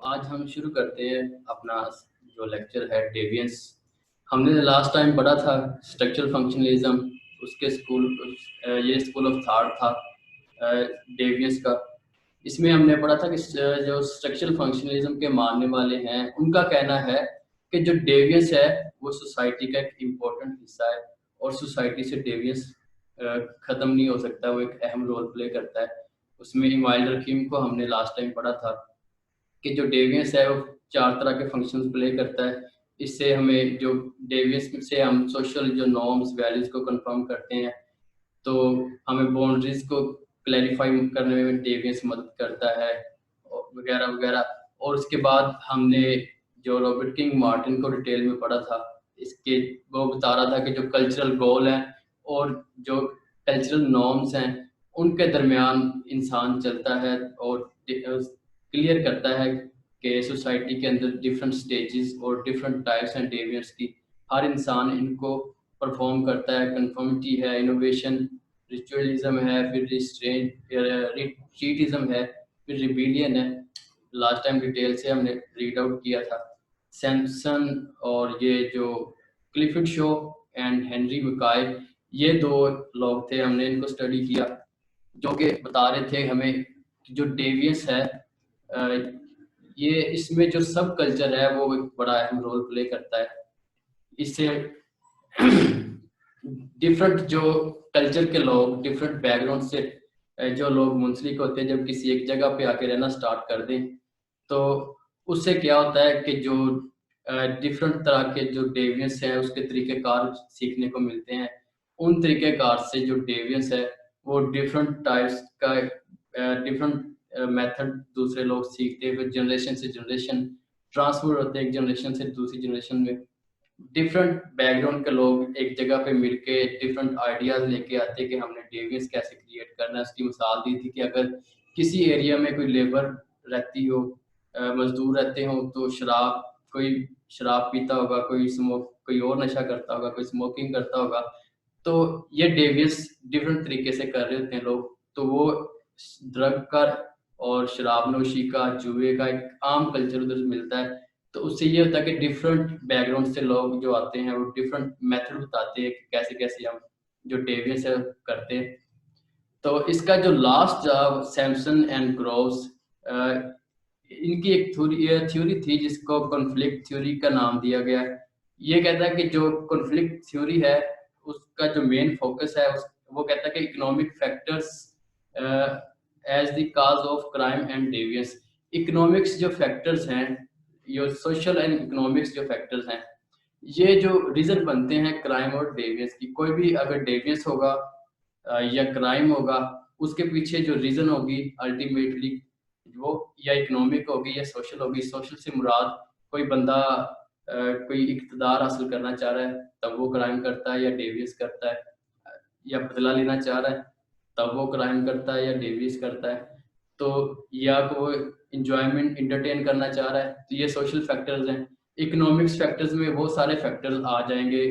आज हम शुरू करते हैं अपना जो लेक्चर है डेविएंस। हमने लास्ट टाइम पढ़ा था स्ट्रक्चरल फंक्शनलिज्म, उसके ये स्कूल ऑफ थॉट था डेविएंस का। इसमें हमने पढ़ा था कि जो स्ट्रक्चरल फंक्शनलिज्म के मानने वाले हैं उनका कहना है कि जो डेविएंस है वो सोसाइटी का एक इम्पोर्टेंट हिस्सा है और सोसाइटी से डेविएंस ख़त्म नहीं हो सकता, वो एक अहम रोल प्ले करता है। उसमें इमाइल रकीम को हमने लास्ट टाइम पढ़ा था कि जो डेविएंस है वो 4 तरह के फंक्शंस प्ले करता है। इससे हमें जो डेविएंस से हम सोशल जो नॉर्म्स वैल्यूज को कंफर्म करते हैं, तो हमें बाउंड्रीज को क्लैरिफाई करने में डेविएंस मदद करता है वगैरह वगैरह। और उसके बाद हमने जो रॉबर्ट किंग मार्टिन को डिटेल में पढ़ा था, इसके वो बता रहा था कि जो कल्चरल गोल है और जो कल्चरल नॉर्म्स हैं उनके दरमियान इंसान चलता है और क्लियर करता है कि सोसाइटी के अंदर डिफरेंट स्टेजेस और डिफरेंट टाइप्स एंड डेविएंट्स की हर इंसान इनको परफॉर्म करता है। कन्फर्मिटी है, इनोवेशन, रिचुअलिज्म है, फिर रिट्रीटिज्म है, फिर रिबेलियन है। लास्ट टाइम डिटेल से हमने रीड आउट किया था। सैमसन और ये जो क्लिफर्ड शो एंड हेनरी मकाई, ये दो लोग थे, हमने इनको स्टडी किया, जो कि बता रहे थे हमें कि जो डेविएंस है ये इसमें जो सब कल्चर है वो एक बड़ा अहम रोल प्ले करता है। इससे डिफरेंट जो कल्चर के लोग डिफरेंट बैकग्राउंड से जो लोग मुंसलिक होते हैं, जब किसी एक जगह पे आके रहना स्टार्ट कर दें तो उससे क्या होता है कि जो डिफरेंट तरह के जो डेविएंस हैं उसके तरीक़ेकार सीखने को मिलते हैं। उन तरीक़ेकार से जो डेविएंस है वो डिफरेंट टाइप्स का डिफरेंट मेथड दूसरे लोग सीखते हैं, फिर जनरेशन से जनरेशन ट्रांसफर होते हैं एक जनरेशन से दूसरी जनरेशन में। डिफरेंट बैकग्राउंड के लोग एक जगह पे मिलके डिफरेंट आइडियाज लेके आते हैं कि हमने डेविएंस कैसे क्रिएट करना है। उसकी मिसाल दी थी कि अगर किसी एरिया में कोई लेबर रहती हो, मजदूर रहते हो, तो कोई शराब पीता होगा, कोई और नशा करता होगा, कोई स्मोकिंग करता होगा, तो ये डेविएंस डिफरेंट तरीके से कर रहे होते हैं लोग। तो वो ड्रग का और शराब नोशी का, जुए का एक आम कल्चर उधर मिलता है। तो उससे ये होता है कि डिफरेंट बैकग्राउंड से लोग जो आते हैं वो डिफरेंट मेथड बताते हैं कि कैसे कैसे हम जो डेविएंस है करते हैं। तो इसका जो last job Samson and groves, इनकी एक थ्योरी थी जिसको कॉन्फ्लिक्ट थ्योरी का नाम दिया गया है। ये कहता है कि जो कॉन्फ्लिक्ट थ्योरी है उसका जो मेन फोकस है वो कहता है कि economic factors as the cause of crime and deviance. Economics जो फैक्टर्स हैं, ये सोशल एंड इकोनॉमिक्स जो फैक्टर्स हैं, ये जो रीजन बनते हैं क्राइम और डेविएंस की। कोई भी अगर डेविएंस होगा या क्राइम होगा, उसके पीछे जो रीजन होगी अल्टीमेटली वो या इकोनॉमिक होगी या सोशल होगी। सोशल से मुराद कोई बंदा कोई इक़्तिदार हासिल करना चाह रहा है तब वो क्राइम करता है या डेविएंस करता है, या बदला लेना चाह रहा है तब वो क्राइम करता है या डेविएंस करता है। तो या वो इंजॉयमेंट एंटरटेन करना चाह रहा है, तो ये सोशल फैक्टर्स हैं। इकोनॉमिक्स फैक्टर्स में वो सारे फैक्टर्स आ जाएंगे।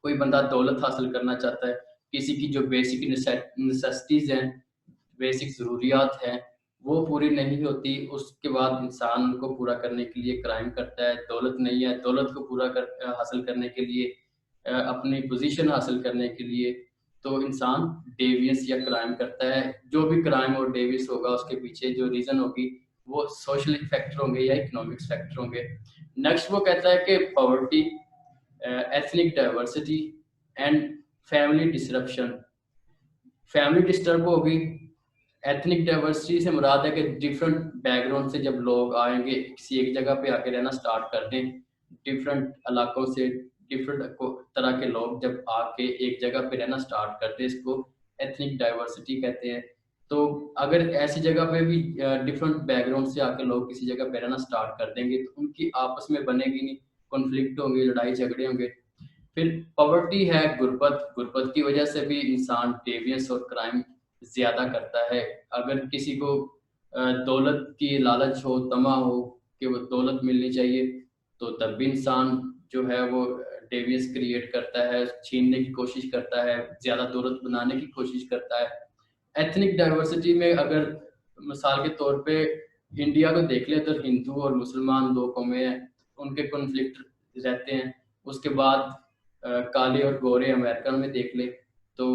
कोई बंदा दौलत हासिल करना चाहता है, किसी की जो बेसिक नेसेसिटीज हैं, बेसिक ज़रूरियात हैं, वो पूरी नहीं होती, उसके बाद इंसान उनको पूरा करने के लिए क्राइम करता है। दौलत नहीं है, दौलत को हासिल करने के लिए, अपनी पोजीशन हासिल करने के लिए, तो इंसान डेविएंस या क्राइम करता है। जो भी क्राइम और डेविएंस होगा उसके पीछे जो रीज़न होगी वो सोशल फैक्टर होंगे या इकोनॉमिक्स फैक्टर होंगे। नेक्स्ट वो कहता है कि poverty, ethnic diversity and family disruption. Family disturb होगी। एथनिक डाइवर्सिटी से मुराद है कि डिफरेंट बैकग्राउंड से जब लोग आएंगे किसी एक जगह पे आके रहना स्टार्ट कर दें, डिफरेंट इलाकों से डिफरेंट तरह के लोग जब आके एक जगह पे रहना स्टार्ट करते हैं, इसको एथनिक डाइवर्सिटी कहते हैं। तो अगर ऐसी जगह पे भी डिफरेंट बैकग्राउंड से आके लोग किसी जगह पे रहना स्टार्ट कर देंगे तो उनकी आपस में बनेगी नहीं, कॉन्फ्लिक्ट होंगे, लड़ाई झगड़े होंगे। फिर पॉवर्टी है, गुर्बत। गुर्बत की वजह से भी इंसान डेविएंस और क्राइम ज़्यादा करता है। अगर किसी को दौलत की लालच हो, तमा हो कि वो दौलत मिलनी चाहिए, तो तब भी इंसान जो है वो डेविएंस क्रिएट करता है, छीनने की कोशिश करता है, ज़्यादा दौलत बनाने की कोशिश करता है। एथनिक डाइवर्सिटी में अगर मिसाल के तौर पे इंडिया को देख ले तो हिंदू और मुसलमान दो कौमें हैं, उनके कॉन्फ्लिक्ट रहते हैं। उसके बाद काले और गोरे अमेरिकन में देख ले तो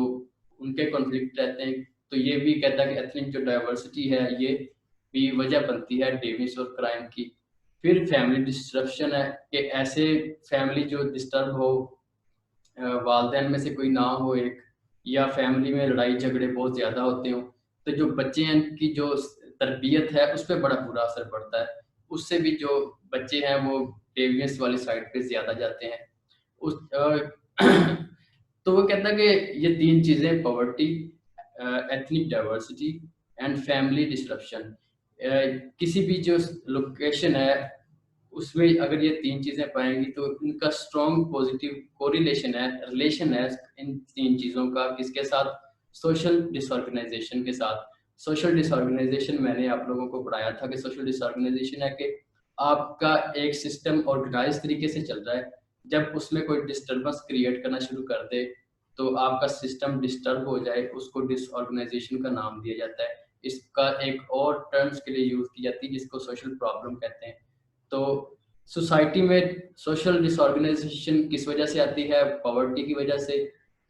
उनके कॉन्फ्लिक्ट रहते हैं। तो ये भी कहता है कि एथनिक जो डाइवर्सिटी है ये भी वजह बनती है डेविस और क्राइम की। फिर फैमिली डिस्ट्रप्शन है कि ऐसे फैमिली जो डिस्टर्ब हो, वालदैन में से कोई ना हो एक, या फैमिली में लड़ाई झगड़े बहुत ज़्यादा होते हो, तो जो बच्चे हैं उनकी जो तरबियत है उस पर बड़ा बुरा असर पड़ता है। उससे भी जो बच्चे हैं वो डेवियंस वाली साइड पे ज़्यादा जाते हैं। उस तो वो कहता है कि ये तीन चीज़ें, poverty, ethnic diversity and family disruption, किसी भी जो लोकेशन है उसमें अगर ये तीन चीज़ें पाएंगी तो इनका स्ट्रॉन्ग पॉजिटिव कोरिलेशन है, रिलेशन है इन तीन चीज़ों का। किसके साथ? सोशल डिसऑर्गेनाइजेशन के साथ। सोशल डिसऑर्गेनाइजेशन मैंने आप लोगों को पढ़ाया था कि सोशल डिसऑर्गेनाइजेशन है कि आपका एक सिस्टम ऑर्गेनाइज तरीके से चल रहा है, जब उसमें कोई डिस्टर्बेंस क्रिएट करना शुरू कर दे तो आपका सिस्टम डिस्टर्ब हो जाए, उसको डिसऑर्गेनाइजेशन का नाम दिया जाता है। इसका एक और टर्म्स के लिए यूज की जाती है जिसको सोशल प्रॉब्लम कहते हैं। तो सोसाइटी में सोशल डिसऑर्गेनाइजेशन किस वजह से आती है? पॉवर्टी की वजह से,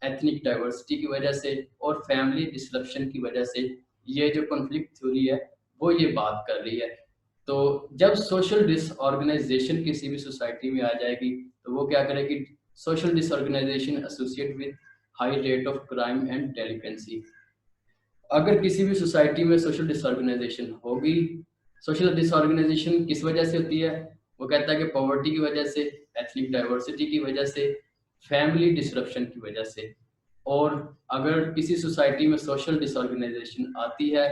एथनिक डाइवर्सिटी की वजह से और फैमिली डिसरप्शन की वजह से। ये जो कॉन्फ्लिक्ट थ्योरी है वो ये बात कर रही है। तो जब सोशल डिसऑर्गेनाइजेशन किसी भी सोसाइटी में आ जाएगी तो वो क्या करेगी? Social disorganization associate with high rate of crime and delinquency. अगर किसी भी सोसाइटी में सोशल डिसऑर्गेनाइजेशन होगी, सोशल डिसऑर्गेनाइजेशन किस वजह से होती है? वो कहता है कि पॉवर्टी की वजह से, एथनिक डाइवर्सिटी की वजह से, फैमिली डिसरप्शन की वजह से। और अगर किसी सोसाइटी में सोशल डिसऑर्गेनाइजेशन आती है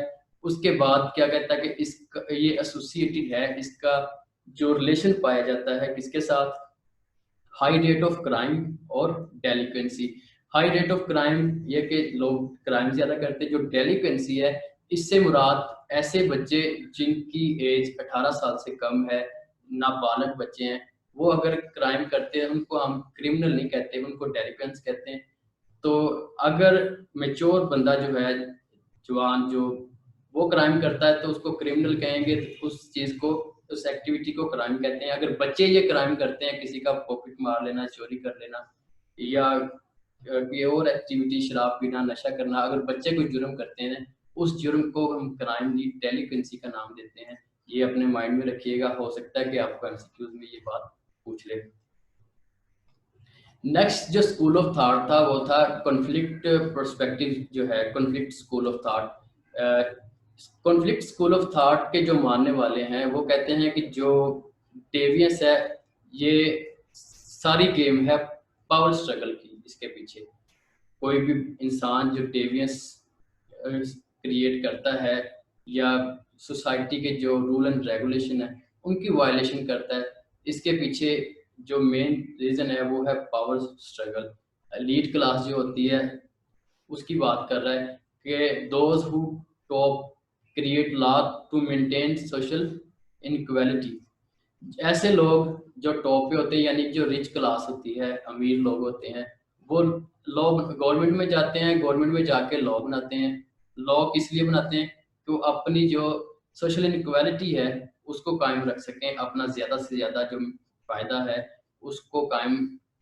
उसके बाद क्या कहता है कि इसका ये एसोसिएटेड है, इसका जो रिलेशन पाया जाता है किसके साथ? हाई रेट ऑफ क्राइम और डेलिक्वेंसी। हाई रेट ऑफ क्राइम ये कि लोग क्राइम ज्यादा करते हैं। जो डेलिक्वेंसी है इससे मुराद ऐसे बच्चे जिनकी एज 18 साल से कम है, नाबालिग बच्चे हैं, वो अगर क्राइम करते हैं उनको हम क्रिमिनल नहीं कहते, उनको डेलिक्वेंस कहते हैं। तो अगर मेच्योर बंदा जो है, जवान जो, वो क्राइम करता है तो उसको क्रिमिनल कहेंगे, उस चीज को, उस एक्टिविटी को क्राइम कहते हैं। अगर बच्चे ये क्राइम करते हैं, किसी का पॉकेट मार लेना, चोरी कर लेना या कोई और एक्टिविटी, शराब पीना, नशा करना, अगर बच्चे कोई जुर्म करते हैं उस जुर्म को हम क्राइम की डेलिक्वेंसी का नाम देते हैं। ये अपने माइंड में रखिएगा, हो सकता है कि आपको एमसीक्यूज में ये बात पूछ ले। नेक्स्ट जो स्कूल ऑफ थॉट था वो था कॉन्फ्लिक्ट पर्सपेक्टिव, जो है conflict school of thought. Conflict school of thought के जो मानने वाले हैं वो कहते हैं कि जो डेवियंस है ये सारी गेम है पावर स्ट्रगल की। इसके पीछे कोई भी इंसान जो डेवियंस क्रिएट करता है या सोसाइटी के जो रूल एंड रेगुलेशन है उनकी वायलेशन करता है, इसके पीछे जो मेन रीजन है वो है पावर स्ट्रगल। लीड क्लास जो होती है उसकी बात कर रहा है कि those who top create law to maintain social inequality. ऐसे लोग जो टॉप पे होते हैं, यानी जो रिच क्लास होती है, अमीर लोग होते हैं, वो लॉ गवर्नमेंट में जाते हैं, गवर्नमेंट में जाके लॉ बनाते हैं। लॉ किस लिए बनाते हैं? तो अपनी जो सोशल इनइक्वालिटी है उसको कायम रख सकें, अपना ज़्यादा से ज़्यादा जो फ़ायदा है उसको कायम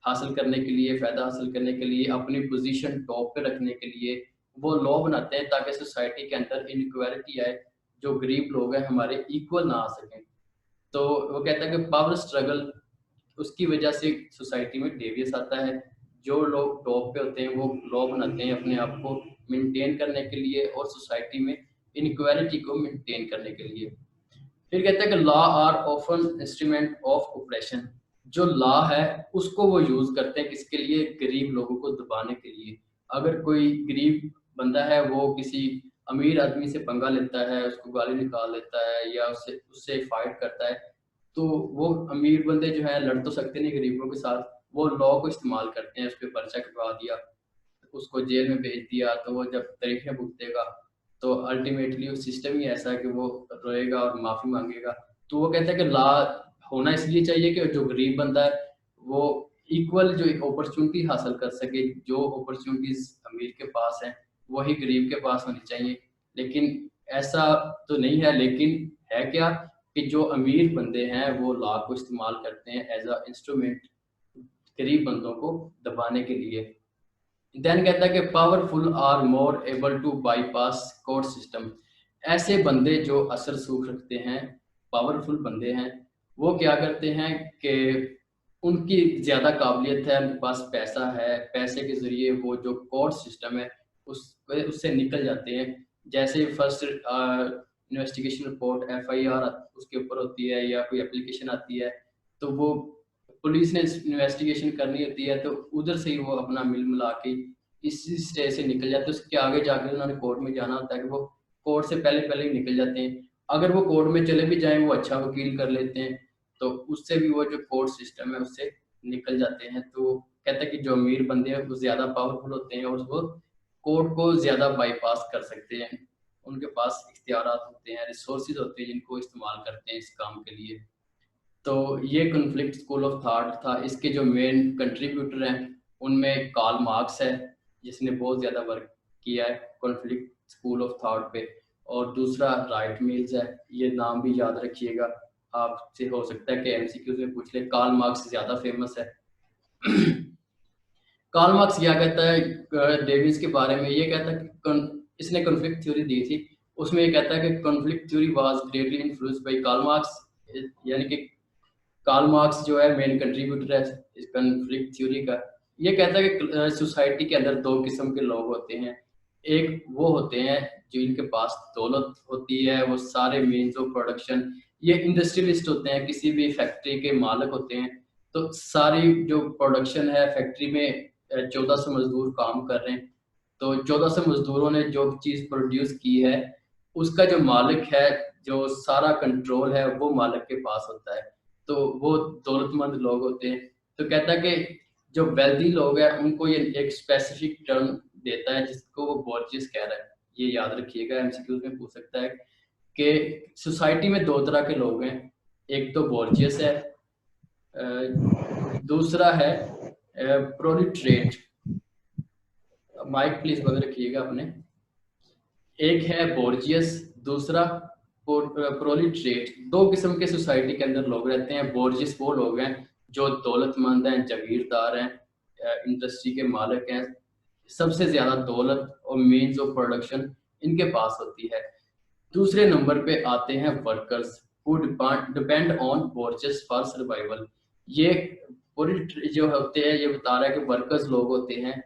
हासिल करने के लिए, फ़ायदा हासिल करने के लिए, अपनी पोजीशन टॉप पे रखने के लिए वो लॉ बनाते हैं ताकि सोसाइटी के अंदर इनइक्वालिटी आए, जो गरीब लोग हैं हमारे इक्वल ना आ सकें। तो वो कहता है कि पावर स्ट्रगल उसकी वजह से सोसाइटी में डेवियस आता है। जो लोग टॉप पे होते हैं वो लॉ बनाते हैं अपने आप को मेंटेन करने के लिए और सोसाइटी में इनइक्वालिटी को मेंटेन करने के लिए। फिर कहता है कि law are often instrument of oppression. जो लॉ है उसको वो यूज करते हैं किसके लिए? गरीब लोगों को दबाने के लिए। अगर कोई गरीब बंदा है वो किसी अमीर आदमी से पंगा लेता है, उसको गाली निकाल देता है या उससे उससे फाइट करता है, तो वो अमीर बंदे जो है लड़ तो सकते नहीं गरीबों के साथ, वो लॉ को इस्तेमाल करते हैं, उस पर पर्चा कटवा दिया, उसको जेल में भेज दिया, तो वो जब तरीफें भुगतेगा तो अल्टीमेटली वो सिस्टम ही ऐसा है कि वो रोएगा और माफी मांगेगा। तो वो कहता है कि लॉ होना इसलिए चाहिए कि जो गरीब बंदा है वो इक्वल जो अपॉर्चुनिटी हासिल कर सके। जो अपॉर्चुनिटीज अमीर के पास है वही गरीब के पास होनी चाहिए। लेकिन ऐसा तो नहीं है, लेकिन है क्या कि जो अमीर बंदे हैं वो लॉ को इस्तेमाल करते हैं एज अ इंस्ट्रूमेंट गरीब बंदों को दबाने के लिए। देन कहता है कि powerful are more able to bypass court system. ऐसे बंदे जो असर सूख रखते हैं, पावरफुल बंदे हैं, वो क्या करते हैं कि उनकी ज़्यादा काबिलियत है, उनके पास पैसा है, पैसे के ज़रिए वो जो कोर्ट सिस्टम है उस उससे निकल जाते हैं। जैसे फर्स्ट इन्वेस्टिगेशन रिपोर्ट एफआईआर उसके ऊपर होती है या कोई एप्लीकेशन आती है, तो वो पुलिस ने इन्वेस्टिगेशन करनी होती है, तो उधर से ही वो अपना मिल मिला के इसी स्टेज से निकल जाते हैं। उसके आगे जाकर उन्होंने कोर्ट में जाना होता है कि वो कोर्ट से पहले पहले ही निकल जाते हैं। अगर वो कोर्ट में चले भी जाएं, वो अच्छा वकील कर लेते हैं, तो उससे भी वो जो कोर्ट सिस्टम है उससे निकल जाते हैं। तो कहते हैं कि जो अमीर बंदे हैं वो ज़्यादा पावरफुल होते हैं और वो कोर्ट को ज़्यादा बाईपास कर सकते हैं। उनके पास इख्तियारात होते हैं, रिसोर्सेज होते हैं जिनको इस्तेमाल करते हैं इस काम के लिए। तो ये कॉन्फ्लिक्ट स्कूल ऑफ थॉट था। इसके जो मेन कंट्रीब्यूटर हैं उनमें कार्ल मार्क्स है, जिसने बहुत ज़्यादा वर्क किया है कॉन्फ्लिक्ट स्कूल ऑफ थॉट पे। और दूसरा राइट मिल्स है, ये नाम भी याद रखिएगा, आपसे हो सकता है कि एमसीक्यूज में पूछ ले। कार्ल मार्क्स ज़्यादा फेमस है। कार्ल मार्क्स क्या कहता है डेविस के बारे में? ये कहता है कि इसने कॉन्फ्लिक्ट थ्योरी दी थी, उसमें ये कहता है कि conflict theory was greatly influenced by Karl Marx. यानी कि कार्ल मार्क्स जो है मेन कंट्रीब्यूटर है इस कॉन्फ्लिक्ट थ्योरी का। ये कहता है कि सोसाइटी के अंदर दो किस्म के लोग होते हैं। एक वो होते हैं जो इनके पास दौलत होती है, वो सारे मीन्स ऑफ प्रोडक्शन, ये इंडस्ट्रियलिस्ट होते हैं, किसी भी फैक्ट्री के मालिक होते हैं। तो सारी जो प्रोडक्शन है फैक्ट्री में 1400 मजदूर काम कर रहे हैं, तो 1400 मजदूरों ने जो चीज़ प्रोड्यूस की है उसका जो मालिक है, जो सारा कंट्रोल है वो मालिक के पास होता है। तो वो दौलतमंद लोग होते हैं। तो कहता है कि जो वेल्दी लोग हैं उनको ये एक स्पेसिफिक टर्म देता है जिसको वो बोर्जियस कह रहा है। ये याद रखिएगा, एमसीक्यूज में पूछ सकता है कि सोसाइटी में दो तरह के लोग हैं। एक तो बोर्जियस है, दूसरा है प्रोलिटरेट। माइक प्लीज बंद रखिएगा अपने। एक है बोर्जियस, दूसरा प्रोलिटरेट। दो किस्म के सोसाइटी के अंदर लोग रहते हैं। बोर्जियस वो लोग हैं जो दौलतमंद हैं, जागीरदार हैं, इंडस्ट्री के मालिक हैं, सबसे ज्यादा दौलत और मीन्स ऑफ प्रोडक्शन इनके पास होती है। दूसरे नंबर पे आते हैं workers who depend on bourgeois for survival. ये जो होते हैं, ये बता रहा है कि वर्कर्स लोग होते हैं,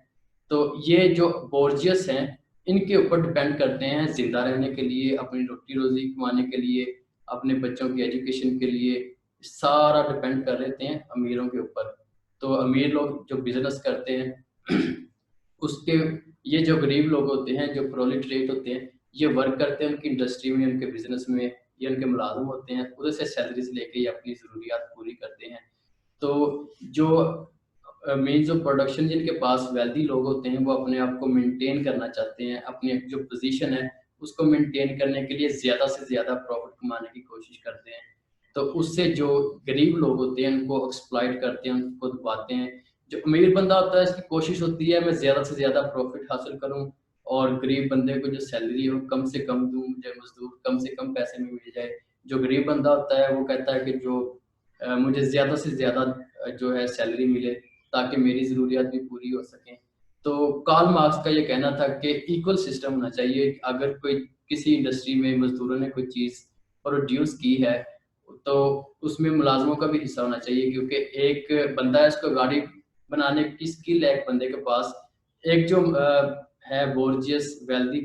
तो ये जो बोर्जियस हैं इनके ऊपर डिपेंड करते हैं जिंदा रहने के लिए, अपनी रोटी रोजी कमाने के लिए, अपने बच्चों की एजुकेशन के लिए। सारा डिपेंड कर लेते हैं अमीरों के ऊपर। तो अमीर लोग जो बिजनेस करते हैं उसके, ये जो गरीब लोग होते हैं, जो प्रोलिटरेट होते हैं, ये वर्क करते हैं उनकी इंडस्ट्री में, उनके बिजनेस में, ये उनके मुलाजिम होते हैं, उधर से सैलरीज लेके ये अपनी ज़रूरियात पूरी करते हैं। तो जो मीन्स ऑफ प्रोडक्शन जिनके पास वेल्दी लोग होते हैं, वो अपने आप को मेंटेन करना चाहते हैं, अपनी जो पोजीशन है उसको मेंटेन करने के लिए ज़्यादा से ज़्यादा प्रॉफिट कमाने की कोशिश करते हैं। तो उससे जो गरीब लोग होते हैं उनको एक्सप्लॉइट करते हैं, उनको दबाते हैं। जो अमीर बंदा होता है इसकी कोशिश होती है मैं ज़्यादा से ज़्यादा प्रॉफिट हासिल करूं, और गरीब बंदे को जो सैलरी हो कम से कम दूं, मुझे मजदूर कम से कम पैसे में मिल जाए। जो गरीब बंदा होता है वो कहता है कि जो मुझे ज़्यादा से ज़्यादा जो है सैलरी मिले ताकि मेरी ज़रूरियात भी पूरी हो सकें। तो कार्ल मार्क्स का ये कहना था कि इक्वल सिस्टम होना चाहिए। अगर कोई किसी इंडस्ट्री में मजदूरों ने कोई चीज़ प्रोड्यूस की है तो उसमें मुलाजमों का भी हिस्सा होना चाहिए, क्योंकि एक बंदा है उसको गाड़ी बनाने की स्किल है एक बंदे के पास, एक जो है बोर्जियस वेल्दी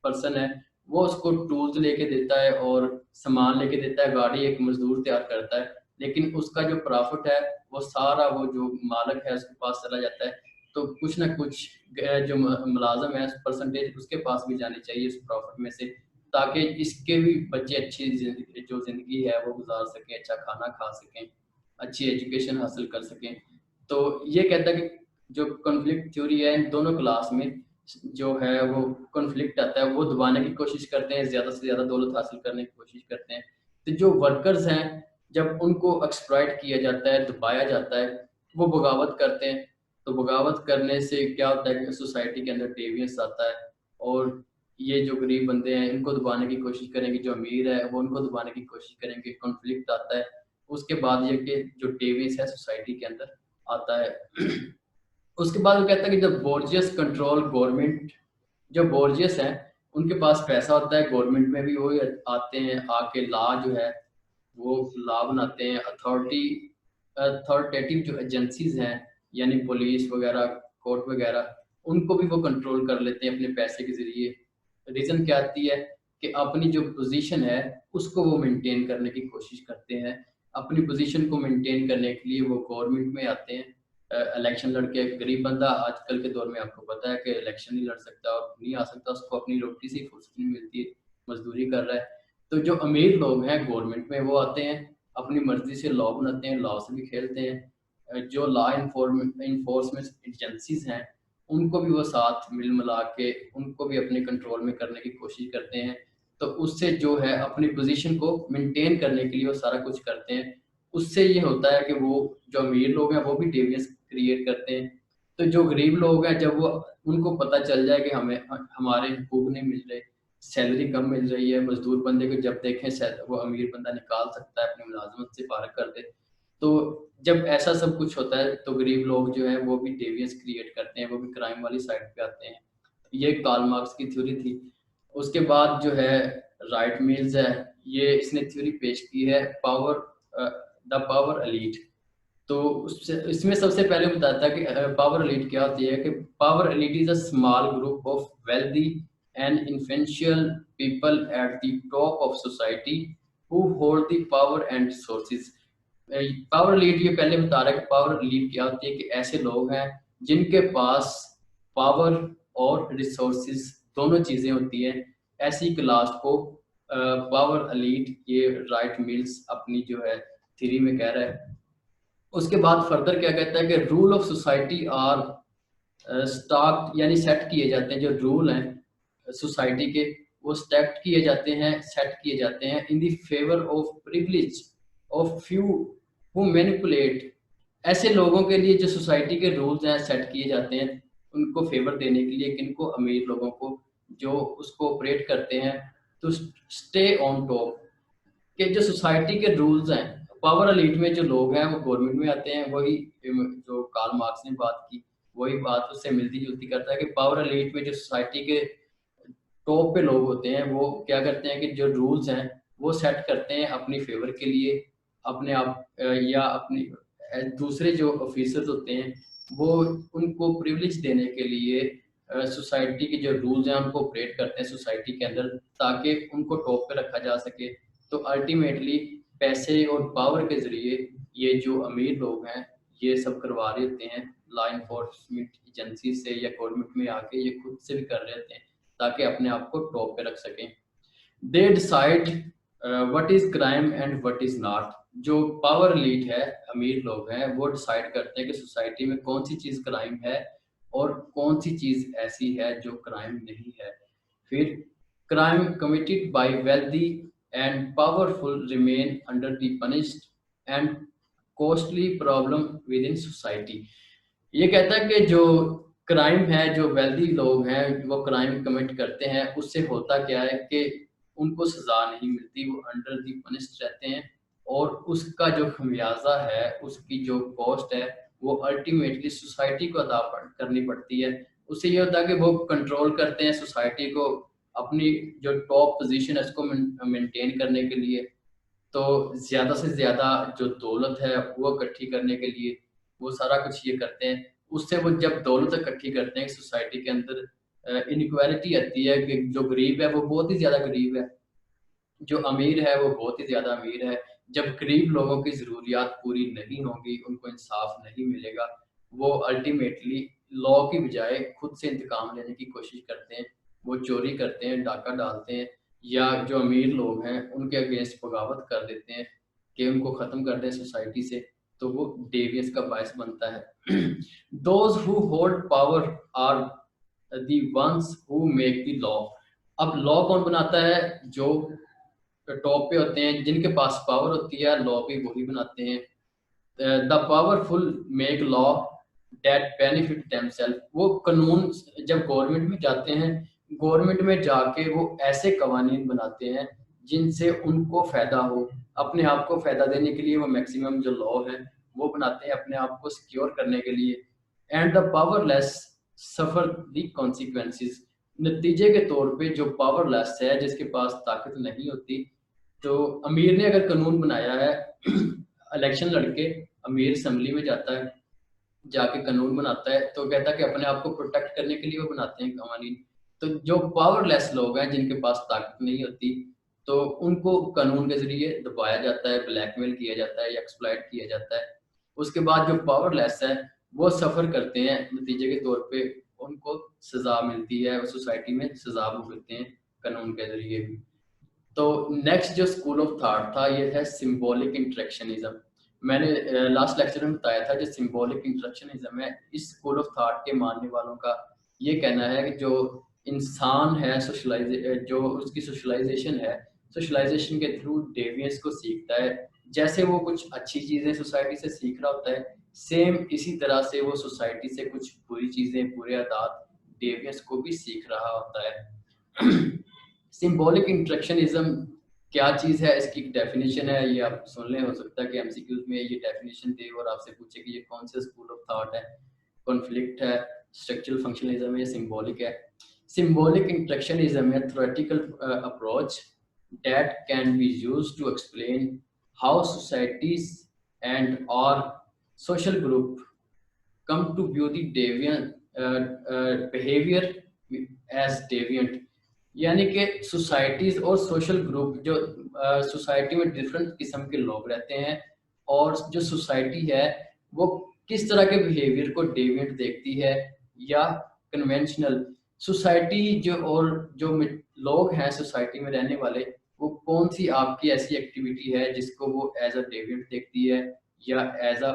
पर्सन है वो उसको टूल्स लेके देता है और सामान लेके देता है, गाड़ी एक मजदूर तैयार करता है, लेकिन उसका जो प्रॉफिट है वो सारा वो जो मालिक है उसके पास चला जाता है। तो कुछ ना कुछ जो मुलाजम है परसेंटेज उसके पास भी जानी चाहिए उस प्रॉफिट में से, ताकि इसके भी बच्चे अच्छी जो जिंदगी है वो गुजार सकें, अच्छा खाना खा सकें, अच्छी एजुकेशन हासिल कर सकें। तो ये कहता है कि जो कॉन्फ्लिक्ट थ्योरी है इन दोनों क्लास में जो है वो कॉन्फ्लिक्ट आता है, वो दबाने की कोशिश करते हैं, ज़्यादा से ज़्यादा दौलत हासिल करने की कोशिश करते हैं। तो जो वर्कर्स हैं जब उनको एक्सप्लॉइट किया जाता है, दबाया जाता है, वो बगावत करते हैं। तो बगावत करने से क्या होता है कि सोसाइटी के अंदर डेवियंस आता है, और ये जो गरीब बंदे हैं इनको दबाने की कोशिश करेंगे, जो अमीर है वो उनको दबाने की कोशिश करेंगे, कॉन्फ्लिक्ट आता है। उसके बाद ये कि जो डेविएंस है सोसाइटी के अंदर आता है। उसके बाद वो कहता है कि जब बोर्जियस कंट्रोल गवर्नमेंट, जो बोर्जियस हैं उनके पास पैसा होता है, गवर्नमेंट में भी वही आते हैं, आके लॉ जो है वो लॉ बनाते हैं। अथॉरिटेटिव जो एजेंसीज हैं यानी पुलिस वगैरह, कोर्ट वगैरह, उनको भी वो कंट्रोल कर लेते हैं अपने पैसे के जरिए। रीज़न क्या आती है कि अपनी जो पोजीशन है उसको वो मेंटेन करने की कोशिश करते हैं। अपनी पोजीशन को मेंटेन करने के लिए वो गवर्नमेंट में आते हैं, इलेक्शन लड़के। गरीब बंदा आजकल के दौर में आपको पता है कि इलेक्शन नहीं लड़ सकता और नहीं आ सकता, उसको अपनी रोटी से ही फुर्सत नहीं मिलती है, मजदूरी कर रहा है। तो जो अमीर लोग हैं गवर्नमेंट में वो आते हैं, अपनी मर्जी से लॉ बनाते हैं, लॉ से भी खेलते हैं। जो लॉ इन्फोर्समेंट एजेंसीज हैं उनको भी वो साथ मिल मिला के उनको भी अपने कंट्रोल में करने की कोशिश करते हैं। तो उससे जो है अपनी पोजीशन को मेंटेन करने के लिए वो सारा कुछ करते हैं। उससे ये होता है कि वो जो अमीर लोग हैं वो भी डेविएंस क्रिएट करते हैं। तो जो गरीब लोग हैं जब वो उनको पता चल जाए कि हमें हमारे हुकूक नहीं मिल रहे, सैलरी कम मिल रही है, मजदूर बंदे को जब देखें वो अमीर बंदा निकाल सकता है, अपनी मुलाजमत से फारग कर दे। तो जब ऐसा सब कुछ होता है तो गरीब लोग जो है वो भी डेविएंस क्रिएट करते हैं, वो भी क्राइम वाली साइड पे आते हैं। ये कार्ल मार्क्स की थ्योरी थी। उसके बाद जो है राइट मिल्स है, ये इसने थ्योरी पेश की है पावर, द पावर एलीट। तो इसमें सबसे पहले बताता है कि पावर एलीट क्या होती है, कि power elite is a small group of wealthy and influential people at the top of society who hold the power and resources. Power elite ये पहले बता रहा है कि पावर एलीट क्या होती है, कि ऐसे लोग हैं जिनके पास पावर और रिसोर्सेज दोनों चीजें होती हैं। ऐसी क्लास को पावर एलीट, ये राइट मिल्स अपनी जो है थ्योरी में कह रहा है। उसके बाद फर्दर क्या कहता है कि rule of society are stock यानी सेट किए जाते हैं, जो रूल हैं सोसाइटी के वो स्टेट किए जाते हैं, सेट किए जाते हैं in the favour of privilege of few who manipulate. ऐसे लोगों के लिए जो सोसाइटी के रूल्स हैं सेट किए जाते हैं उनको फेवर देने के लिए, किनको, अमीर लोगों को जो उसको ऑपरेट करते हैं तो स्टे ऑन टॉप। कि जो सोसाइटी के रूल्स हैं, पावर एलीट में जो लोग हैं वो गवर्नमेंट में आते हैं, वही जो कार्ल मार्क्स ने बात की वही बात उससे मिलती जुलती करता है कि पावर एलीट में जो सोसाइटी के टॉप पे लोग होते हैं वो क्या करते हैं कि जो रूल्स हैं वो सेट करते हैं अपनी फेवर के लिए, अपने आप या अपनी दूसरे जो ऑफिसर्स होते हैं वो उनको प्रिविलेज देने के लिए सोसाइटी के जो रूल्स हैं उनको ऑपरेट करते हैं सोसाइटी के अंदर, ताकि उनको टॉप पे रखा जा सके। तो अल्टीमेटली पैसे और पावर के जरिए ये जो अमीर लोग हैं ये सब करवा रहे होते हैं, लॉ इन्फोर्समेंट एजेंसी से या गवर्नमेंट में आके ये खुद से भी कर रहे होते हैं ताकि अपने आप को टॉप पे रख सकें। They decide what is crime and what is not. जो पावर लीड है, अमीर लोग हैं, वो डिसाइड करते हैं कि सोसाइटी में कौन सी चीज क्राइम है और कौन सी चीज ऐसी है जो क्राइम नहीं है। फिर crime committed by wealthy and powerful remain under the punished and costly problem within society। ये कहता है कि जो क्राइम है, जो वेल्दी लोग हैं वो क्राइम कमिट करते हैं, उससे होता क्या है कि उनको सजा नहीं मिलती, वो अंडर दी पनिश्ड रहते हैं और उसका जो खमियाजा है, उसकी जो कॉस्ट है वो अल्टीमेटली सोसाइटी को अदा करनी पड़ती है। उससे ये होता है कि वो कंट्रोल करते हैं सोसाइटी को, अपनी जो टॉप पोजीशन है उसको मेंटेन करने के लिए। तो ज़्यादा से ज़्यादा जो दौलत है वो इकट्ठी करने के लिए वो सारा कुछ ये करते हैं। उससे वो जब दौलत इकट्ठी करते हैं सोसाइटी के अंदर इनक्वालिटी आती है कि जो गरीब है वो बहुत ही ज़्यादा गरीब है, जो अमीर है वो बहुत ही ज़्यादा अमीर है। जब गरीब लोगों की ज़रूरियात पूरी नहीं होंगी, उनको इंसाफ नहीं मिलेगा, वो अल्टीमेटली लॉ की बजाय खुद से इंतकाम लेने की कोशिश करते हैं। वो चोरी करते हैं, डाका डालते हैं या जो अमीर लोग हैं उनके अगेंस्ट बगावत कर देते हैं कि उनको ख़त्म कर दें सोसाइटी से। तो वो डेविएंस का बायस बनता है। Those who hold power are the ones who make the law. अब लॉ कौन बनाता है? जो टॉप पे होते हैं, जिनके पास पावर होती है, लॉ भी वही बनाते हैं। The powerful make law that benefit themselves. वो कानून जब गवर्नमेंट में जाते हैं गवर्नमेंट में जाके वो ऐसे कवानीन बनाते हैं जिनसे उनको फ़ायदा हो, अपने आप को फ़ायदा देने के लिए वो मैक्सिमम जो लॉ है वो बनाते हैं अपने आप को सिक्योर करने के लिए। And the powerless suffer the consequences. नतीजे के तौर पे जो पावरलेस है, जिसके पास ताकत नहीं होती, तो अमीर ने अगर कानून बनाया है इलेक्शन लड़के अमीर असम्बली में जाता है, जाके कानून बनाता है, तो कहता है कि अपने आप को प्रोटेक्ट करने के लिए वो बनाते हैं कानून। तो जो पावरलेस लोग हैं जिनके पास ताकत नहीं होती, तो उनको कानून के ज़रिए दबाया जाता है, ब्लैकमेल किया जाता है या एक्सप्लॉइट किया जाता है। उसके बाद जो पावरलेस है वो सफ़र करते हैं, नतीजे के तौर पे उनको सज़ा मिलती है, सोसाइटी में सज़ा भुगतते हैं कानून के ज़रिए भी। तो नेक्स्ट जो स्कूल ऑफ थॉट था ये है सिंबॉलिक इंटरेक्शनिज्म। मैंने लास्ट लेक्चर में बताया था जो सिंबॉलिक इंटरेक्शनिज्म है, इस स्कूल ऑफ थॉट के मानने वालों का ये कहना है कि जो इंसान है जो उसकी सोशलाइजेशन है, सोशलाइजेशन के थ्रू डेवियंस को सीखता है। जैसे वो कुछ अच्छी चीज़ें सोसाइटी से सीख रहा होता है, सेम इसी तरह से वो सोसाइटी से कुछ बुरी चीज़ें, बुरे आदत, डेवियंस को भी सीख रहा होता है। सिंबॉलिक इंटरेक्शनिज्म क्या चीज़ है, इसकी डेफिनेशन है, ये आप सुन लें, हो सकता है कि एमसीक्यूज में ये डेफिनेशन दे और आपसे पूछे कि ये कौन से स्कूल ऑफ थॉट है, कॉन्फ्लिक्ट है, स्ट्रक्चरल फंक्शनलिज्म है या सिंबॉलिक है। सिंबॉलिक इंटरेक्शनिज्म है theoretical approach that can be used to explain how societies and or social group come to view the deviant behavior as deviant। यानी कि societies और social group जो society में different किस्म के लोग रहते हैं, और जो सोसाइटी है वो किस तरह के बिहेवियर को डेविएंट देखती है या कन्वेंशनल। सोसाइटी जो और जो लोग हैं सोसाइटी में रहने वाले, वो कौन सी आपकी ऐसी एक्टिविटी है जिसको वो एज अ डेविएंट देखती है या एज अ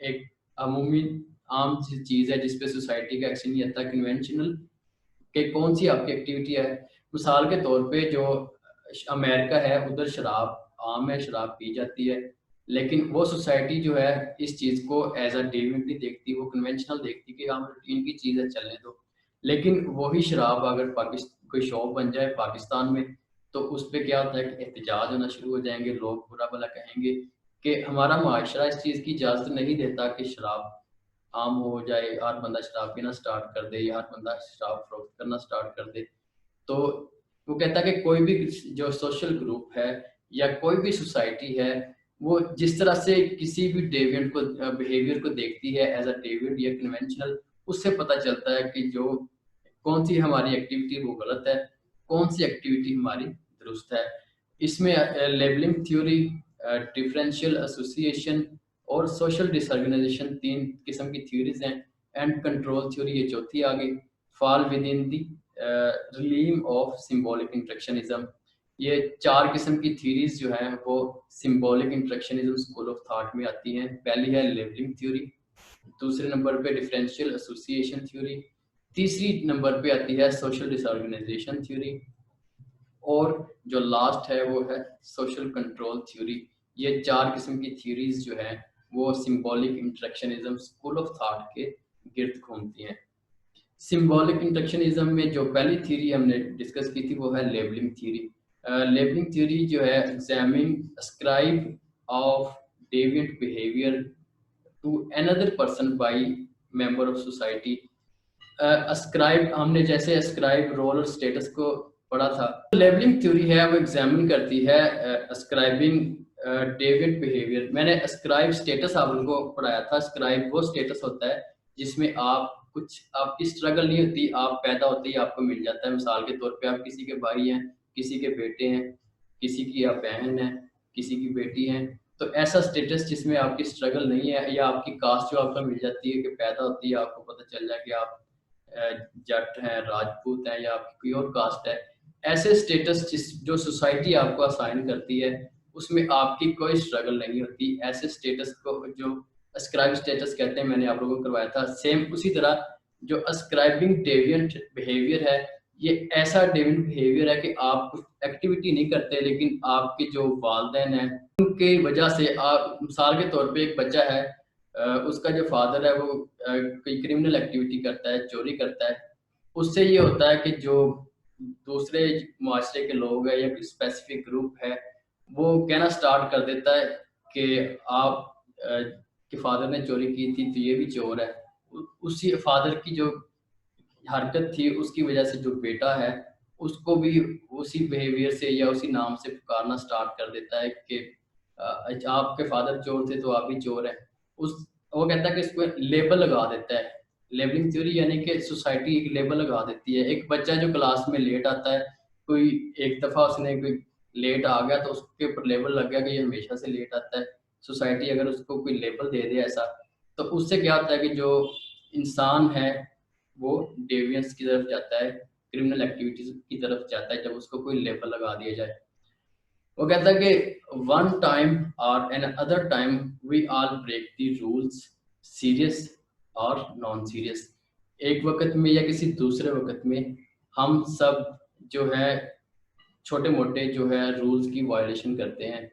एक अमूमी आम चीज़ है जिसपे सोसाइटी का एक्शन नहीं आता, कन्वेंशनल कि कौन सी आपकी एक्टिविटी है। मिसाल के तौर पे जो अमेरिका है उधर शराब आम है, शराब पी जाती है, लेकिन वो सोसाइटी जो है इस चीज़ को एज अ डेविएंट नहीं देखती, वो कन्वेंशनल देखती कि हाँ रूटीन की चीज़ है, चलने दो। लेकिन वही शराब अगर पाकिस्तान कोई शॉप बन जाए पाकिस्तान में, तो उस पर क्या होता है कि एहतजाज होना शुरू हो जाएंगे, लोग बुरा भला कहेंगे कि हमारा माशरा इस चीज़ की इजाज़त नहीं देता कि शराब आम हो जाए, हर बंदा शराब पीना स्टार्ट कर दे या हर बंदा शराब फरोख्त करना स्टार्ट कर दे। तो वो कहता है कि कोई भी जो सोशल ग्रुप है या कोई भी सोसाइटी है, वो जिस तरह से किसी भी डेविएंट को बिहेवियर को देखती है एज अ डेविएंट या कन्वेंशनल, उससे पता चलता है कि जो कौन सी हमारी एक्टिविटी वो गलत है, कौन सी एक्टिविटी हमारी दुरुस्त है। इसमें लेबलिंग थ्योरी, डिफरेंशियल एसोसिएशन और सोशल डिसऑर्गेनाइजेशन तीन किस्म की थ्योरीज हैं, एंड कंट्रोल थ्योरी ये चौथी आ गई। Fall with in the realm of symbolic interactionism. ये चार किस्म की थ्योरीज जो हैं वो symbolic interactionism school of thought में आती हैं। पहली है लेबलिंग थ्योरी, दूसरे नंबर पे डिफरेंशियल एसोसिएशन थ्योरी, तीसरी नंबर पे आती है सोशल डिसऑर्गेनाइजेशन थ्योरी, और जो लास्ट है वो है सोशल कंट्रोल थ्योरी। ये चार किस्म की थ्योरीज जो हैं वो symbolic interactionism school of thought के गिर्द घूमती हैं। सिंबॉलिक इंटरेक्शनिज्म में जो पहली थ्योरी हमने डिस्कस की थी वो है लेबलिंग थ्योरी। लेबलिंग थ्योरी जो है examine ascribe of deviant behaviour to another person by member of society. Ascribe हमने जैसे अस्क्राइब रोल और स्टेटस को पढ़ा था। लेबलिंग थ्योरी है वो एग्जामिन करती है अस्क्राइबिंग डेविएंट बिहेवियर। मैंने अस्क्राइब स्टेटस आप लोगों को पढ़ाया था। अस्क्राइब वो स्टेटस होता है जिसमें आप कुछ आपकी स्ट्रगल नहीं होती, आप पैदा होते ही आपको मिल जाता है। मिसाल के तौर पे आप किसी के भाई हैं, किसी के बेटे हैं, किसी की आप बहन है, किसी की बेटी हैं, तो ऐसा स्टेटस जिसमें आपकी स्ट्रगल नहीं है या आपकी कास्ट जो आपको मिल जाती है कि पैदा होती है आपको पता चल जाए कि आप जट हैं, राजपूत हैं या आपकी कोई और कास्ट है। ऐसे स्टेटस जो सोसाइटी आपको असाइन करती है उसमें आपकी कोई स्ट्रगल नहीं होती। ऐसे स्टेटस को जो अस्क्राइब स्टेटस कहते हैं, मैंने आप लोगों को करवाया था। सेम उसी तरह जो अस्क्राइबिंग डेविएंट बिहेवियर है, ये ऐसा डेविएंट बिहेवियर है कि आप कुछ एक्टिविटी नहीं करते, लेकिन आपके जो वालिदैन हैं उनकी वजह से आप, मिसाल के तौर पे एक बच्चा है, उसका जो फादर है वो कोई क्रिमिनल एक्टिविटी करता है, चोरी करता है, उससे ये होता है कि जो दूसरे मुआशरे के लोग हैं या कोई स्पेसिफिक ग्रुप है, वो कहना स्टार्ट कर देता है कि आप के फादर ने चोरी की थी तो ये भी चोर है। उसी फादर की जो हरकत थी उसकी वजह से जो बेटा है उसको भी उसी बिहेवियर से या उसी नाम से पुकारना स्टार्ट कर देता है कि आपके फादर चोर थे तो आप भी चोर हैं। उस वो कहता है कि इसको लेबल लगा देता है। लेबलिंग थ्योरी यानी कि सोसाइटी एक लेबल लगा देती है। एक बच्चा जो क्लास में लेट आता है, कोई एक दफा उसने कोई लेट आ गया तो उसके ऊपर लेबल लग गया कि ये हमेशा से लेट आता है। सोसाइटी अगर उसको कोई लेबल दे दे ऐसा, तो उससे क्या होता है कि जो इंसान है वो डेवियंस की तरफ जाता है, क्रिमिनल एक्टिविटीज की तरफ जाता है जब उसको कोई लेबल लगा दिया जाए। वो कहता है कि वन टाइम और another time we all break the rules, serious और नॉन सीरियस। एक वक्त में या किसी दूसरे वक्त में हम सब जो है छोटे मोटे जो है रूल्स की वायलेशन करते हैं।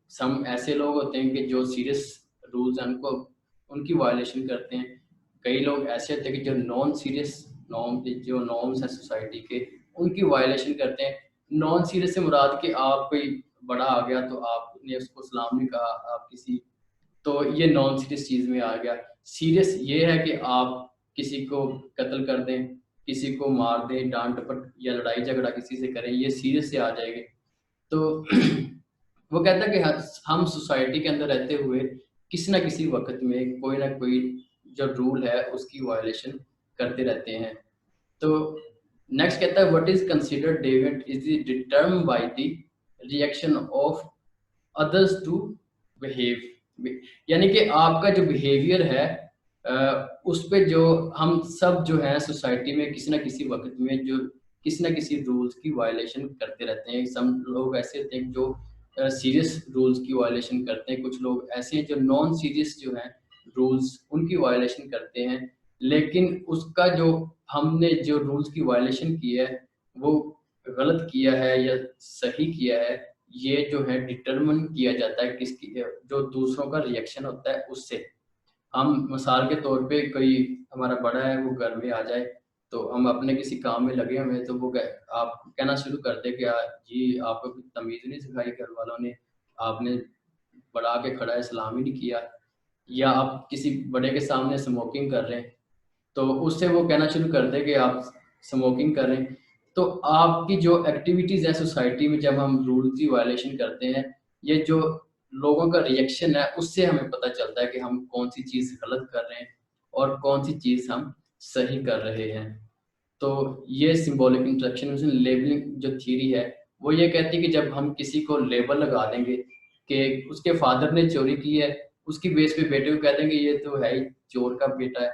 सम ऐसे लोग होते हैं कि जो सीरियस रूल्स हैं उनको उनकी वायलेशन करते हैं। कई लोग ऐसे होते हैं कि जो नॉन सीरियस नॉर्म जो नॉर्म्स हैं सोसाइटी के उनकी वायलेशन करते हैं। नॉन सीरियस से मुराद कि आप कोई बड़ा आ गया तो आपने उसको सलाम नहीं कहा, आप किसी, तो ये नॉन सीरियस चीज में आ गया। सीरियस ये है कि आप किसी को कत्ल कर दें, किसी को मार दें, डांट डपट या लड़ाई झगड़ा किसी से करें, ये सीरियस से आ जाएंगे। तो वो कहता है कि हम सोसाइटी के अंदर रहते हुए किसी ना किसी वक्त में कोई ना कोई जो रूल है उसकी वायलेशन करते रहते हैं। तो नेक्स्ट कहता है what is considered deviant is determined by the reaction of others to behave. यानी कि आपका जो बिहेवियर है उस पे जो हम सब जो है सोसाइटी में किसी ना किसी वक्त में जो किसी ना किसी रूल्स की वायलेशन करते रहते हैं। सम लोग ऐसे होते हैं जो सीरियस रूल्स की वायलेशन करते हैं, कुछ लोग ऐसे हैं जो नॉन सीरियस जो हैं रूल्स उनकी वायलेशन करते हैं। लेकिन उसका जो हमने जो रूल्स की वायलेशन की है वो गलत किया है या सही किया है, ये जो है डिटरमिन किया जाता है किसकी, जो दूसरों का रिएक्शन होता है उससे। हम मिसाल के तौर पे कोई हमारा बड़ा है वो घर में आ जाए तो हम अपने किसी काम में लगे हुए हैं तो वो आप कहना शुरू करते कि जी आपको कुछ तमीज़ नहीं सिखाई घर वालों ने, आपने बड़ा के खड़ा है सलाम ही नहीं किया। या आप किसी बड़े के सामने स्मोकिंग कर रहे हैं तो उससे वो कहना शुरू कर दे कि आप स्मोकिंग कर रहे हैं। तो आपकी जो एक्टिविटीज़ है सोसाइटी में जब हम रूल की वायलेशन करते हैं, ये जो लोगों का रिएक्शन है उससे हमें पता चलता है कि हम कौन सी चीज़ गलत कर रहे हैं और कौन सी चीज़ हम सही कर रहे हैं। तो ये सिंबॉलिक इंटरेक्शन लेबलिंग जो थ्योरी है वो ये कहती है कि जब हम किसी को लेबल लगा देंगे कि उसके फादर ने चोरी की है, उसकी बेस पे बेटे को कह देंगे ये तो है ही चोर का बेटा है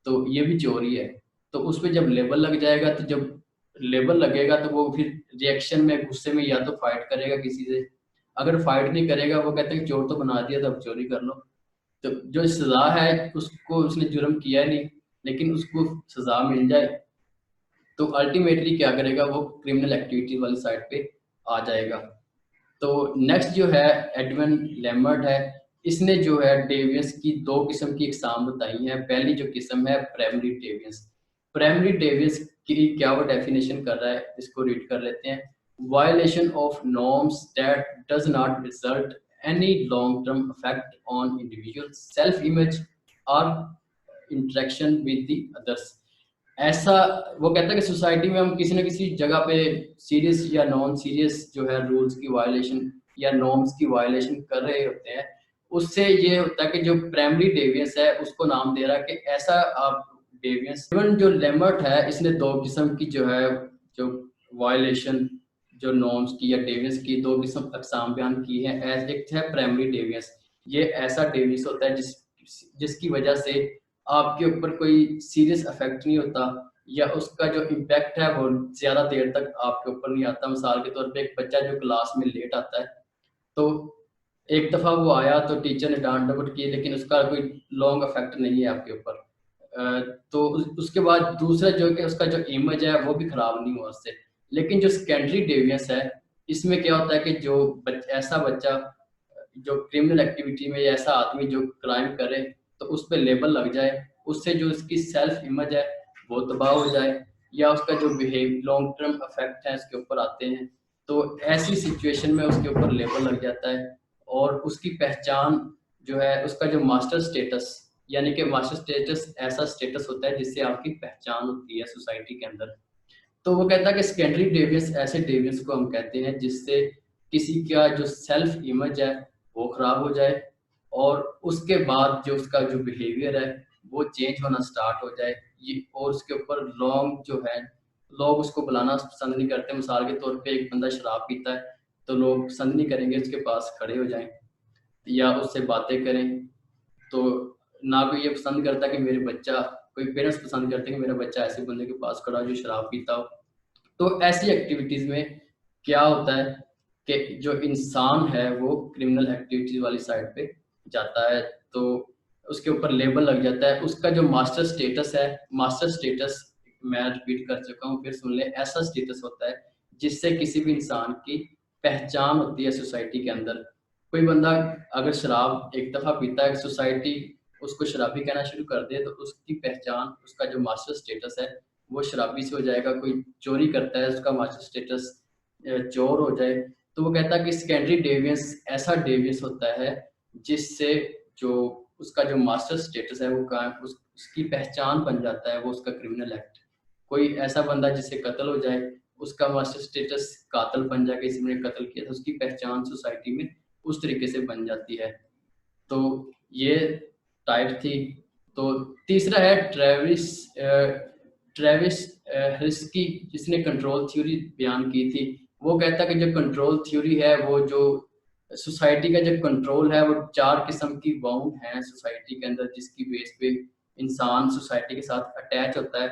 तो ये भी चोरी है। तो उस पे जब लेबल लग जाएगा तो जब लेबल लगेगा तो वो फिर रिएक्शन में गुस्से में या तो फाइट करेगा किसी से। अगर फाइट नहीं करेगा वो कहते हैं चोर तो बना दिया तो अब चोरी कर लो। तो जो सजा है उसको उसने जुर्म किया नहीं लेकिन उसको सजा मिल जाए तो अल्टीमेटली क्या करेगा वो क्रिमिनल एक्टिविटी वाली साइड पे आ जाएगा। तो नेक्स्ट जो है एडविन लेमर्ट है। इसने जो है डेवियंस की दो किस्म की इकसाम बताई है। पहली जो किस्म है प्राइमरी डेवियंस। प्राइमरी डेवियंस की क्या वो डेफिनेशन कर रहा है, इसको रीड कर लेते हैं। Violation of norms that does not result any long term effect on individual self image और इंटरेक्शन विद द अदर्स। ऐसा वो कहता है कि सोसाइटी में हम किसी न किसी जगह पे सीरियस या नॉन सीरियस जो है रूल्स की वायलेशन या नॉर्म्स की वायलेशन कर रहे होते हैं। उससे ये होता है कि जो प्राइमरी डेवियंस है उसको नाम दे रहा है कि ऐसा आप डेवियंस। इवन जो लेमर्ट है इसने दो किस्म की जो है जो वायलेशन जो नॉर्म्स की या डेवियंस की दो किस्म अकसाम बयान की है। एक है प्राइमरी डेवियंस। ये ऐसा डेवियंस होता है जिसकी वजह से आपके ऊपर कोई सीरियस इफेक्ट नहीं होता या उसका जो इम्पैक्ट है वो ज्यादा देर तक आपके ऊपर नहीं आता। मिसाल के तौर पे एक बच्चा जो क्लास में लेट आता है तो एक दफा वो आया तो टीचर ने डांट डपट की लेकिन उसका कोई लॉन्ग इफेक्ट नहीं है आपके ऊपर। तो उसके बाद दूसरा जो कि उसका जो इमेज है वो भी खराब नहीं हुआ उससे। लेकिन जो सेकेंडरी डेवियंस है इसमें क्या होता है कि जो ऐसा बच्चा जो क्रिमिनल एक्टिविटी में ऐसा आदमी जो क्राइम करे तो उस पर लेबल लग जाए, उससे जो उसकी सेल्फ इमेज है वो तबाह हो जाए या उसका जो लॉन्ग टर्म इफेक्ट है उसके ऊपर आते हैं। तो ऐसी सिचुएशन में उसके ऊपर लेबल लग जाता है और उसकी पहचान जो है, उसका जो मास्टर स्टेटस, यानी कि मास्टर स्टेटस ऐसा स्टेटस होता है जिससे आपकी पहचान होती है सोसाइटी के अंदर। तो वो कहता है कि सेकेंडरी डेविएंस ऐसे डेविएंस को हम कहते हैं जिससे किसी का जो सेल्फ इमेज है वो खराब हो जाए और उसके बाद जो उसका जो बिहेवियर है वो चेंज होना स्टार्ट हो जाए। ये और उसके ऊपर लॉन्ग जो है, लोग उसको बुलाना पसंद नहीं करते। मिसाल के तौर पे एक बंदा शराब पीता है तो लोग पसंद नहीं करेंगे उसके पास खड़े हो जाएं या उससे बातें करें। तो ना कोई ये पसंद करता कि मेरे बच्चा, कोई पेरेंट्स पसंद करते कि मेरा बच्चा ऐसे बंदे के पास खड़ा हो जो शराब पीता हो। तो ऐसी एक्टिविटीज में क्या होता है कि जो इंसान है वो क्रिमिनल एक्टिविटीज वाली साइड पे जाता है। तो उसके ऊपर लेबल लग जाता है। उसका जो मास्टर स्टेटस है, मास्टर स्टेटस मैं रिपीट कर चुका हूँ, फिर सुन ले। ऐसा स्टेटस होता है जिससे किसी भी इंसान की पहचान होती है सोसाइटी के अंदर। कोई बंदा अगर शराब एक दफा पीता है, सोसाइटी उसको शराबी कहना शुरू कर दे, तो उसकी पहचान, उसका जो मास्टर स्टेटस है वो शराबी से हो जाएगा। कोई चोरी करता है, उसका मास्टर स्टेटस चोर हो जाए। तो वो कहता है कि सेकेंडरी डेविएंस ऐसा डेविएंस होता है जिससे जो उसका जो मास्टर स्टेटस है वो उसकी पहचान बन जाता है, वो उसका क्रिमिनल एक्ट। कोई ऐसा बंदा जिससे कत्ल हो जाए, उसका मास्टर स्टेटस कातिल बन जाए, किसी ने कत्ल किया, तो उसकी पहचान सोसाइटी में उस तरीके से बन जाती है। तो ये टाइप थी। तो तीसरा है ट्रेविस ट्रेविस हिस्की, जिसने कंट्रोल थ्योरी बयान की थी। वो कहता है कि जो कंट्रोल थ्योरी है, वो जो सोसाइटी का जो कंट्रोल है, वो 4 किस्म की बाउंड है सोसाइटी के अंदर, जिसकी बेस पे इंसान सोसाइटी के साथ अटैच होता है।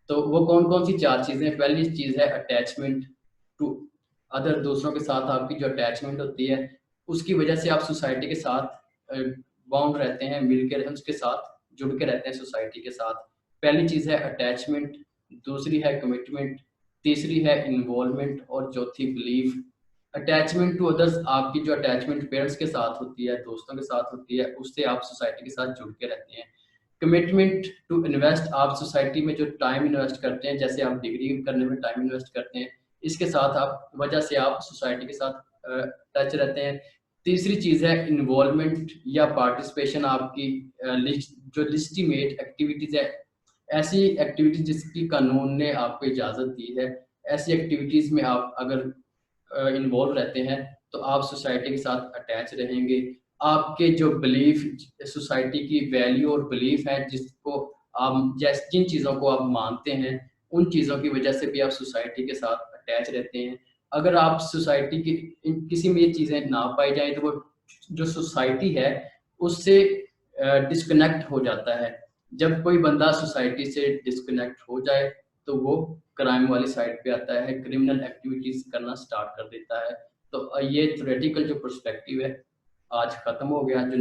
तो वो कौन कौन सी 4 चीजें? पहली चीज है अटैचमेंट टू अदर, दूसरों के साथ आपकी जो अटैचमेंट होती है उसकी वजह से आप सोसाइटी के साथ बाउंड रहते हैं, मिलकर उसके साथ जुड़ के रहते हैं सोसाइटी के साथ। पहली चीज है अटैचमेंट, दूसरी है कमिटमेंट, तीसरी है इन्वॉल्वमेंट और चौथी बिलीफ। अटैचमेंट टू अदर्स, आपकी जो अटैचमेंट पेरेंट्स के साथ होती है, दोस्तों के साथ होती है, उससे आप सोसाइटी के साथ जुड़ के रहते हैं। कमिटमेंट टू इन्वेस्ट, आप सोसाइटी में जो टाइम इन्वेस्ट करते हैं, जैसे आप डिग्री करने में टाइम इन्वेस्ट करते हैं, इसके साथ आप वजह से आप सोसाइटी के साथ टच रहते हैं। तीसरी चीज है इन्वॉल्वमेंट या पार्टिसिपेशन, आपकी जो लिस्टिमेट एक्टिविटीज है, ऐसी एक्टिविटीज जिसकी कानून ने आपको इजाजत दी है, ऐसी एक्टिविटीज में आप अगर इन्वॉल्व रहते हैं तो आप सोसाइटी के साथ अटैच रहेंगे। आपके जो बिलीफ, सोसाइटी की वैल्यू और बिलीफ है जिसको आप जैसे जिन चीज़ों को आप मानते हैं, उन चीज़ों की वजह से भी आप सोसाइटी के साथ अटैच रहते हैं। अगर आप सोसाइटी की किसी में ये चीज़ें ना पाई जाए तो वो जो सोसाइटी है उससे डिस्कनेक्ट हो जाता है। जब कोई बंदा सोसाइटी से डिस्कनेक्ट हो जाए तो वो क्राइम वाली साइड पे आता है, क्रिमिनल एक्टिविटीज करना स्टार्ट कर देता है। तो ये थ्योरेटिकल जो पर्सपेक्टिव है आज खत्म हो गया। जो